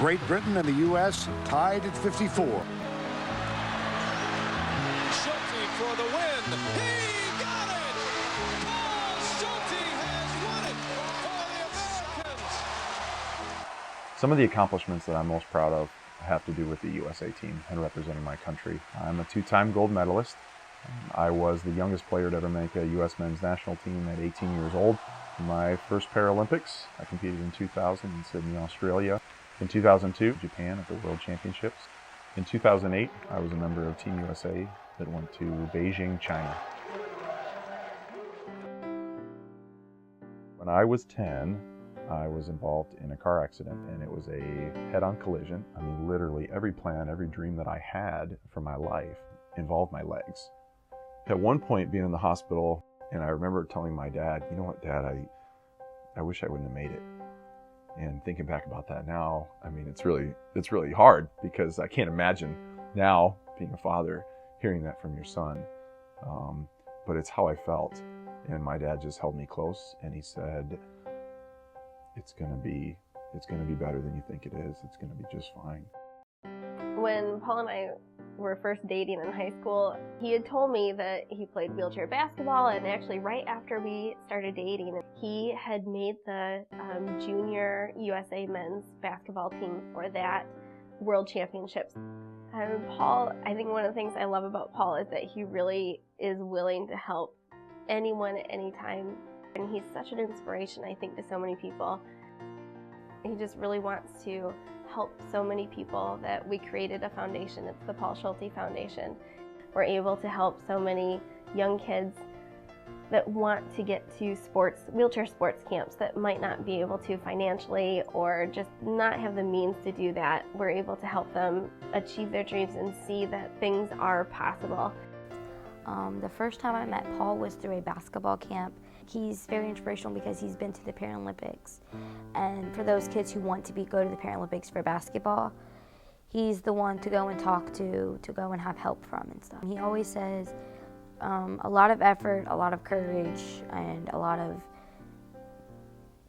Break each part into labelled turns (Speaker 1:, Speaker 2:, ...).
Speaker 1: Great Britain and the U.S. tied at 54.
Speaker 2: Schulte for the win. He got it! Paul Schulte has won it for the Americans.
Speaker 3: Some of the accomplishments that I'm most proud of have to do with the USA team and representing my country. I'm a two-time gold medalist. I was the youngest player to ever make a U.S. men's national team at 18 years old. My first Paralympics, I competed in 2000 in Sydney, Australia. In 2002, Japan at the World Championships. In 2008, I was a member of Team USA that went to Beijing, China. When I was 10, I was involved in a car accident, and it was a head-on collision. I mean, literally every plan, every dream that I had for my life involved my legs. At one point, being in the hospital, and I remember telling my dad, you know what, Dad, I wish I wouldn't have made it. And thinking back about that now, I mean, it's really hard, because I can't imagine now, being a father, hearing that from your son. But it's how I felt. And my dad just held me close, and he said, it's gonna be better than you think it is. It's gonna be just fine.
Speaker 4: When Paul and I were first dating in high school, he had told me that he played wheelchair basketball, and actually right after we started dating, he had made the junior USA men's basketball team for that World Championships. Paul, I think one of the things I love about Paul is that he really is willing to help anyone at any time, and he's such an inspiration, I think, to so many people. He just really wants to help so many people that we created a foundation. It's the Paul Schulte Foundation. We're able to help so many young kids that want to get to wheelchair sports camps that might not be able to financially, or just not have the means to do that. We're able to help them achieve their dreams and see that things are possible.
Speaker 5: The first time I met Paul was through a basketball camp. He's very inspirational because he's been to the Paralympics. And for those kids who want to go to the Paralympics for basketball, he's the one to go and talk to go and have help from and stuff. He always says a lot of effort, a lot of courage, and a lot of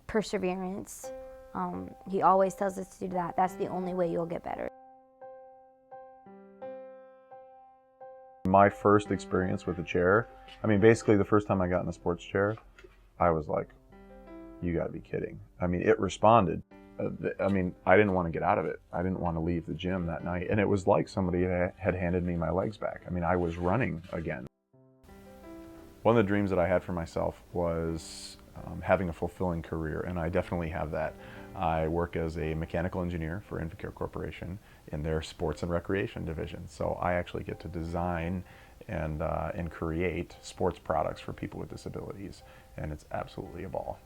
Speaker 5: perseverance. He always tells us to do that. That's the only way you'll get better.
Speaker 3: My first experience with a chair, I mean, basically the first time I got in a sports chair, I was like, you gotta be kidding. I mean, it responded. I mean, I didn't want to get out of it. I didn't want to leave the gym that night. And it was like somebody had handed me my legs back. I mean, I was running again. One of the dreams that I had for myself was having a fulfilling career, and I definitely have that. I work as a mechanical engineer for Invacare Corporation in their sports and recreation division. So I actually get to design and create sports products for people with disabilities, and it's absolutely a ball.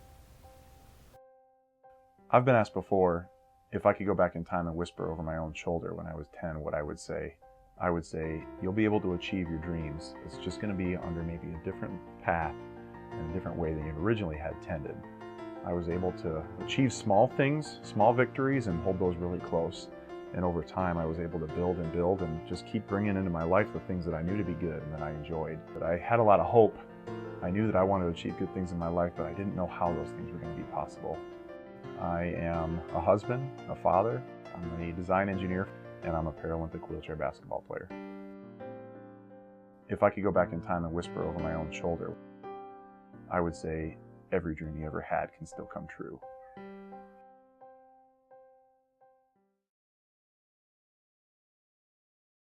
Speaker 3: I've been asked before if I could go back in time and whisper over my own shoulder when I was 10 what I would say. I would say, you'll be able to achieve your dreams. It's just going to be under maybe a different path and a different way than you originally had intended. I was able to achieve small things, small victories, and hold those really close. And over time, I was able to build and just keep bringing into my life the things that I knew to be good and that I enjoyed. But I had a lot of hope. I knew that I wanted to achieve good things in my life, but I didn't know how those things were going to be possible. I am a husband, a father, I'm a design engineer, and I'm a Paralympic wheelchair basketball player. If I could go back in time and whisper over my own shoulder, I would say every dream you ever had can still come true.